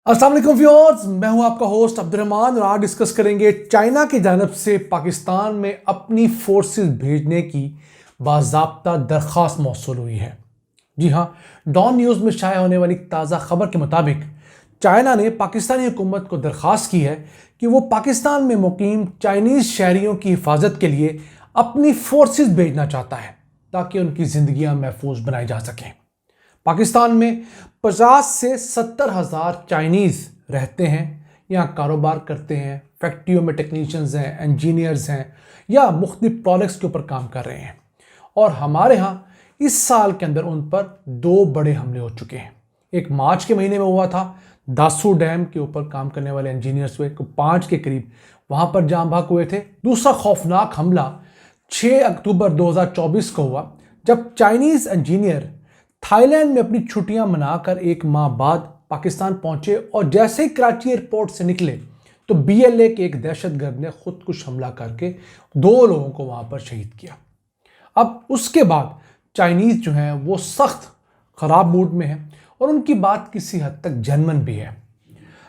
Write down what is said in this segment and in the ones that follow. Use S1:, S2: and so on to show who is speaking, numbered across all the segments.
S1: अस्सलाम वालेकुम व्यूअर्स, मैं हूं आपका होस्ट अब्दुर्रहमान और आज डिस्कस करेंगे चाइना की जानब से पाकिस्तान में अपनी फोर्सेस भेजने की बाज़ाब्ता दरख्वास्त मौसूल हुई है। जी हां, डॉन न्यूज़ में शाया होने वाली ताज़ा खबर के मुताबिक चाइना ने पाकिस्तानी हुकूमत को दरख्वास्त की है कि वो पाकिस्तान में मुकीम चाइनीज़ शहरियों की हिफाजत के लिए अपनी फोर्सेस भेजना चाहता है ताकि उनकी ज़िंदगियाँ महफूज बनाई जा सकें। पाकिस्तान में 50 से 70 हज़ार चाइनीज़ रहते हैं, यहाँ कारोबार करते हैं, फैक्ट्रियों में टेक्नीशियंस हैं, इंजीनियर्स हैं या मुख्तलिफ प्रोडक्ट्स के ऊपर काम कर रहे हैं। और हमारे यहाँ इस साल के अंदर उन पर 2 बड़े हमले हो चुके हैं। एक मार्च के महीने में हुआ था, दासू डैम के ऊपर काम करने वाले इंजीनियर्स हुए 5 के करीब वहाँ पर जाम भाग हुए थे। दूसरा खौफनाक हमला 6 अक्टूबर 2024 को हुआ जब चाइनीज़ इंजीनियर थाईलैंड में अपनी छुट्टियां मनाकर 1 माह बाद पाकिस्तान पहुंचे और जैसे ही कराची एयरपोर्ट से निकले तो BLA के एक दहशतगर्द ने खुदकुश हमला करके 2 लोगों को वहां पर शहीद किया। अब उसके बाद चाइनीज़ जो हैं वो सख्त ख़राब मूड में हैं और उनकी बात किसी हद तक जेन्युइन भी है।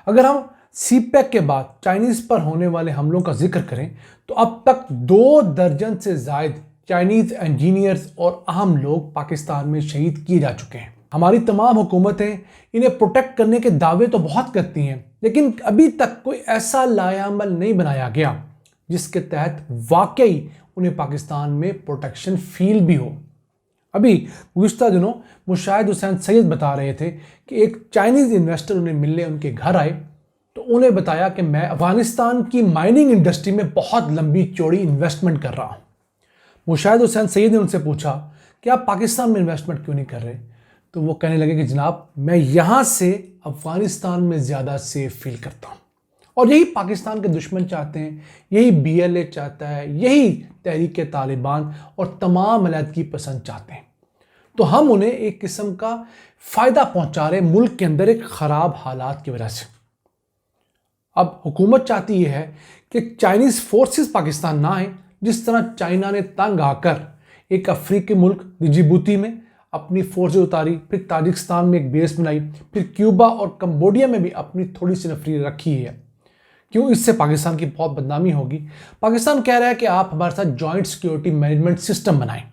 S1: अगर हम CPEC के बाद चाइनीज़ पर होने वाले हमलों का जिक्र करें तो अब तक 2 दर्जन से ज़ायद चाइनीज़ इंजीनियर्स और अहम लोग पाकिस्तान में शहीद किए जा चुके हैं। हमारी तमाम हुकूमतें इन्हें प्रोटेक्ट करने के दावे तो बहुत करती हैं, लेकिन अभी तक कोई ऐसा लायामल नहीं बनाया गया जिसके तहत वाकई उन्हें पाकिस्तान में प्रोटेक्शन फील भी हो। अभी गुज़िश्ता दिनों मुशाहिद हुसैन सैयद बता रहे थे कि एक चाइनीज़ इन्वेस्टर उन्हें मिलने उनके घर आए तो उन्हें बताया कि मैं अफगानिस्तान की माइनिंग इंडस्ट्री में बहुत लंबी चौड़ी इन्वेस्टमेंट कर रहा हूँ। मुशाहिद हुसैन सैयद ने उनसे पूछा कि आप पाकिस्तान में इन्वेस्टमेंट क्यों नहीं कर रहे? तो वो कहने लगे कि जनाब, मैं यहाँ से अफ़गानिस्तान में ज़्यादा सेफ फील करता हूँ और यही पाकिस्तान के दुश्मन चाहते हैं, यही BLA चाहता है, यही तहरीक तालिबान और तमाम अलहदगी पसंद चाहते हैं। तो हम उन्हें एक किस्म का फ़ायदा पहुँचा रहे मुल्क के अंदर एक ख़राब हालात की वजह से। अब हुकूमत चाहती है कि चाइनीज़ फोर्सेस पाकिस्तान ना आए, जिस तरह चाइना ने तंग आकर एक अफ्रीकी मुल्क जिबूती में अपनी फोर्सेस उतारी, फिर ताजिकिस्तान में एक बेस बनाई, फिर क्यूबा और कंबोडिया में भी अपनी थोड़ी सी नफरी रखी है। क्यों? इससे पाकिस्तान की बहुत बदनामी होगी। पाकिस्तान कह रहा है कि आप हमारे साथ जॉइंट सिक्योरिटी मैनेजमेंट सिस्टम बनाएं।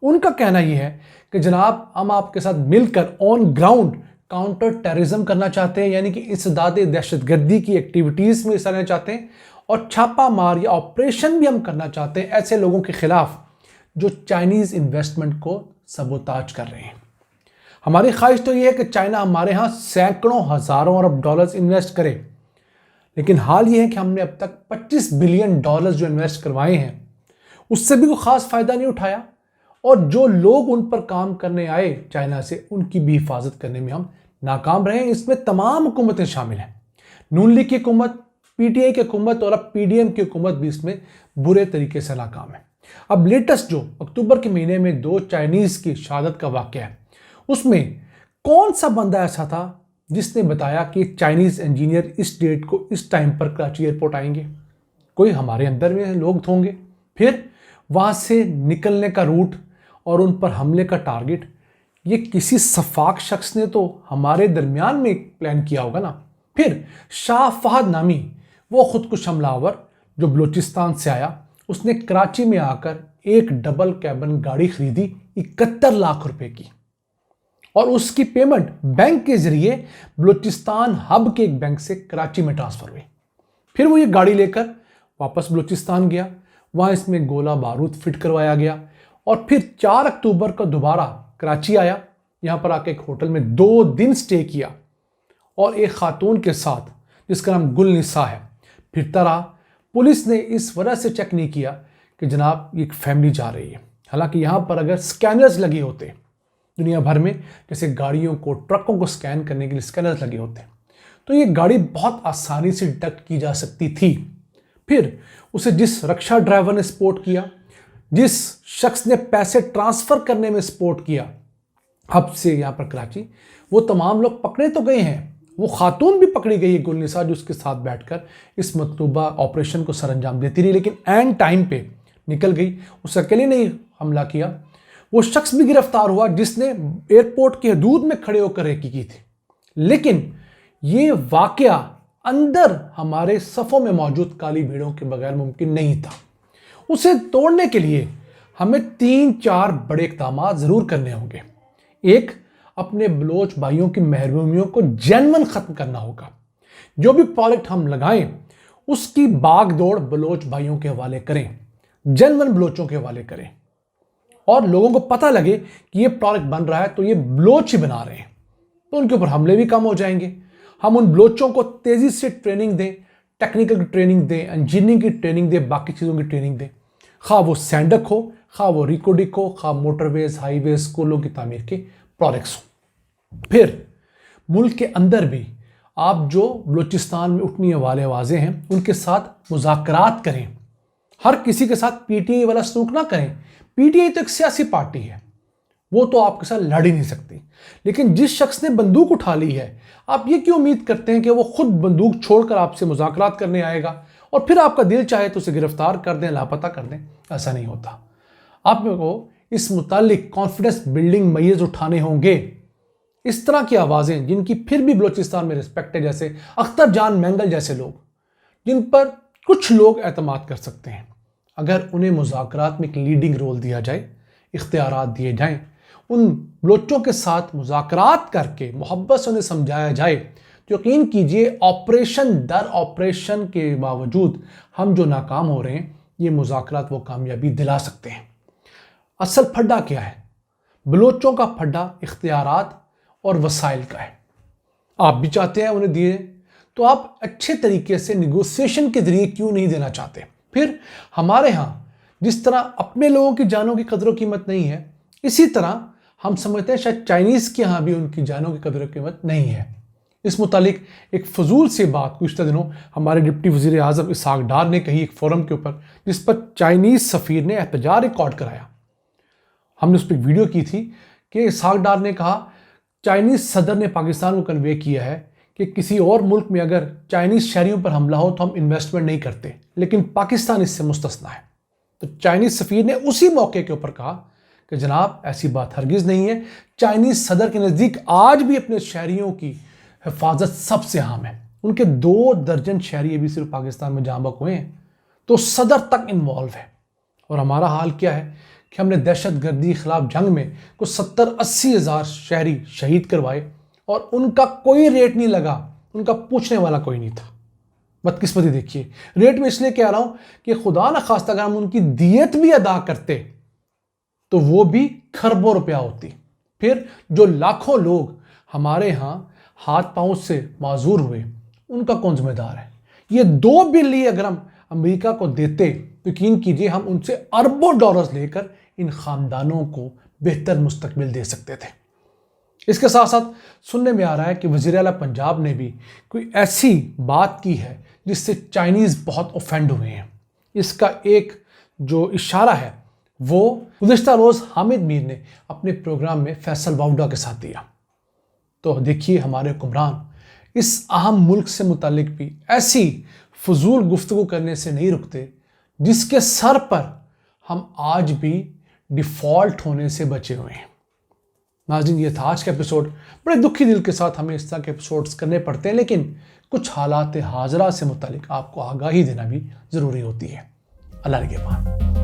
S1: उनका कहना यह है कि जनाब, हम आपके साथ मिलकर ऑन ग्राउंड काउंटर टेररिज्म करना चाहते हैं, यानी कि इंसदाद दहशतगर्दी की एक्टिविटीज़ में हिस्सा लेना चाहते हैं और छापा मार या ऑपरेशन भी हम करना चाहते हैं ऐसे लोगों के खिलाफ जो चाइनीज़ इन्वेस्टमेंट को सबोताज कर रहे हैं। हमारी ख्वाहिश तो ये है कि चाइना हमारे यहाँ सैकड़ों हज़ारों अरब डॉलर्स इन्वेस्ट करे, लेकिन हाल ये है कि हमने अब तक $25 बिलियन जो इन्वेस्ट करवाए हैं उससे भी कोई ख़ास फ़ायदा नहीं उठाया और जो लोग उन पर काम करने आए चाइना से, उनकी भी हिफाजत करने में हम नाकाम रहे। इसमें तमाम हुकूमतें शामिल हैं, नून लीग की हुकूमत, PTI की हुकूमत और अब PDM की हुकूमत भी इसमें बुरे तरीके से नाकाम है। अब लेटेस्ट जो अक्टूबर के महीने में 2 चाइनीज़ की शहादत का वाक़या है, उसमें कौन सा बंदा ऐसा था जिसने बताया कि चाइनीज़ इंजीनियर इस डेट को इस टाइम पर कराची एयरपोर्ट आएंगे? कोई हमारे अंदर में लोग होंगे। फिर वहाँ से निकलने का रूट और उन पर हमले का टारगेट, ये किसी सफाक शख्स ने तो हमारे दरमियान में प्लान किया होगा ना। फिर शाह फहद नामी वो खुदकुश हमलावर जो बलूचिस्तान से आया, उसने कराची में आकर एक डबल कैबिन गाड़ी खरीदी 71 लाख रुपए की और उसकी पेमेंट बैंक के जरिए बलूचिस्तान हब के एक बैंक से कराची में ट्रांसफ़र हुई। फिर वो ये गाड़ी लेकर वापस बलूचिस्तान गया, वहाँ इसमें गोला बारूद फिट करवाया गया और फिर 4 अक्टूबर को दोबारा कराची आया, यहाँ पर आके एक होटल में 2 दिन स्टे किया और एक खातून के साथ जिसका नाम गुलनिसा है फिरता रहा। पुलिस ने इस वजह से चेक नहीं किया कि जनाब ये एक फैमिली जा रही है, हालांकि यहाँ पर अगर स्कैनर्स लगे होते दुनिया भर में, जैसे गाड़ियों को, ट्रकों को स्कैन करने के लिए स्कैनर्स लगे होते, तो ये गाड़ी बहुत आसानी से डिटेक्ट की जा सकती थी। फिर उसे जिस रक्षा ड्राइवर ने सपोर्ट किया, जिस शख्स ने पैसे ट्रांसफ़र करने में सपोर्ट किया हब से यहाँ पर कराची, वो तमाम लोग पकड़े तो गए हैं। वो खातून भी पकड़ी गई है गुलनिसा, जो उसके साथ बैठकर इस मतलूबा ऑपरेशन को सरअंजाम देती रही, लेकिन एंड टाइम पे निकल गई। उस अकेले ने हमला किया। वो शख्स भी गिरफ्तार हुआ जिसने एयरपोर्ट की हदूद में खड़े होकर रेकी की थी। लेकिन یہ واقعہ اندر ہمارے صفوں میں موجود کالی بھیڑوں کے بغیر ممکن نہیں تھا۔ اسے توڑنے کے لیے ہمیں 3-4 بڑے اقدامات ضرور کرنے ہوں گے۔ ایک، اپنے بلوچ بھائیوں کی محرومیوں کو جینون ختم کرنا ہوگا۔ جو بھی پروڈکٹ ہم لگائیں اس کی باغ دوڑ بلوچ بھائیوں کے حوالے کریں، جینون بلوچوں کے حوالے کریں، اور لوگوں کو پتہ لگے کہ یہ پروڈکٹ بن رہا ہے تو یہ بلوچ ہی بنا رہے ہیں، تو ان کے اوپر حملے بھی کم ہو جائیں گے۔ ہم ان بلوچوں کو تیزی سے ٹریننگ دیں، ٹیکنیکل کی ٹریننگ دیں، انجینئرنگ کی ٹریننگ دیں، باقی چیزوں کی ٹریننگ دیں، خواہ وہ سینڈک ہو، خواہ وہ ریکوڈک ہو، خواہ موٹر ویز، ہائی ویز، اسکولوں کی تعمیر کے پروڈکٹس ہوں۔ پھر ملک کے اندر بھی آپ جو بلوچستان میں اٹھنے والے آوازیں ہیں ان کے ساتھ مذاکرات کریں۔ ہر کسی کے ساتھ پی ٹی آئی والا سلوک نہ کریں۔ پی ٹی آئی تو ایک سیاسی پارٹی ہے، وہ تو آپ کے ساتھ لڑ ہی نہیں سکتی، لیکن جس شخص نے بندوق اٹھا لی ہے آپ یہ کیوں امید کرتے ہیں کہ وہ خود بندوق چھوڑ کر آپ سے مذاکرات کرنے آئے گا اور پھر آپ کا دل چاہے تو اسے گرفتار کر دیں، لاپتہ کر دیں؟ ایسا نہیں ہوتا۔ آپ کو اس متعلق کانفیڈنس بلڈنگ میئرز اٹھانے ہوں گے۔ اس طرح کی آوازیں جن کی پھر بھی بلوچستان میں رسپیکٹ ہے، جیسے اختر جان مینگل جیسے لوگ، جن پر کچھ لوگ اعتماد کر سکتے ہیں، اگر انہیں مذاکرات میں ایک لیڈنگ رول دیا جائے، اختیارات دیے جائیں، ان بلوچوں کے ساتھ مذاکرات کر کے محبت سے انہیں سمجھایا جائے، تو یقین کیجئے آپریشن در آپریشن کے باوجود ہم جو ناکام ہو رہے ہیں یہ مذاکرات وہ کامیابی دلا سکتے ہیں۔ اصل پھڈا کیا ہے؟ بلوچوں کا پھڈا اختیارات اور وسائل کا ہے۔ آپ بھی چاہتے ہیں انہیں دیے، تو آپ اچھے طریقے سے نیگوسیشن کے ذریعے کیوں نہیں دینا چاہتے؟ پھر ہمارے ہاں جس طرح اپنے لوگوں کی جانوں کی قدر و قیمت نہیں ہے، اسی طرح ہم سمجھتے ہیں شاید چائنیز کے ہاں بھی ان کی جانوں کی قدر و قیمت نہیں ہے۔ اس متعلق ایک فضول سی بات گزشتہ دنوں ہمارے ڈپٹی وزیر اعظم اسحاق ڈار نے کہی ایک فورم کے اوپر، جس پر چائنیز سفیر نے احتجاج ریکارڈ کرایا۔ ہم نے اس پہ ایک ویڈیو کی تھی کہ اسحاق ڈار نے کہا چائنیز صدر نے پاکستان کو کنوے کیا ہے کہ کسی اور ملک میں اگر چائنیز شہریوں پر حملہ ہو تو ہم انویسٹمنٹ نہیں کرتے، لیکن پاکستان اس سے مستثنا ہے۔ تو چائنیز سفیر نے اسی موقع کے اوپر کہا کہ جناب ایسی بات ہرگز نہیں ہے، چائنیز صدر کے نزدیک آج بھی اپنے شہریوں کی حفاظت سب سے اہم ہے۔ ان کے 2 درجن شہری بھی صرف پاکستان میں جاں بحق ہوئے ہیں، تو صدر تک انوالو ہے۔ اور ہمارا حال کیا ہے کہ ہم نے دہشت گردی خلاف جنگ میں کچھ 70-80 ہزار شہری شہید کروائے اور ان کا کوئی ریٹ نہیں لگا، ان کا پوچھنے والا کوئی نہیں تھا۔ بدقسمتی دیکھیے، ریٹ میں اس لیے کہہ رہا ہوں کہ خدا نہ خواستہ اگر ہم ان کی دیت بھی ادا کرتے تو وہ بھی کھربوں روپیہ ہوتی۔ پھر جو لاکھوں لوگ ہمارے ہاں ہاتھ پاؤں سے معذور ہوئے ان کا کون ذمہ دار ہے؟ یہ 2 بلین اگر ہم امریکہ کو دیتے تو یقین کیجئے ہم ان سے اربوں ڈالرز لے کر ان خاندانوں کو بہتر مستقبل دے سکتے تھے۔ اس کے ساتھ ساتھ سننے میں آ رہا ہے کہ وزیر اعلیٰ پنجاب نے بھی کوئی ایسی بات کی ہے جس سے چائنیز بہت اوفینڈ ہوئے ہیں۔ اس کا ایک جو اشارہ ہے وہ گزشتہ روز حامد میر نے اپنے پروگرام میں فیصل واؤڈا کے ساتھ دیا۔ تو دیکھیے ہمارے حکمران اس اہم ملک سے متعلق بھی ایسی فضول گفتگو کرنے سے نہیں رکتے جس کے سر پر ہم آج بھی ڈیفالٹ ہونے سے بچے ہوئے ہیں۔ ناظرین، یہ تھا آج کا ایپیسوڈ۔ بڑے دکھی دل کے ساتھ ہمیں اس طرح کے ایپیسوڈز کرنے پڑتے ہیں، لیکن کچھ حالات حاضرہ سے متعلق آپ کو آگاہی دینا بھی ضروری ہوتی ہے۔ اللہ نگہبان۔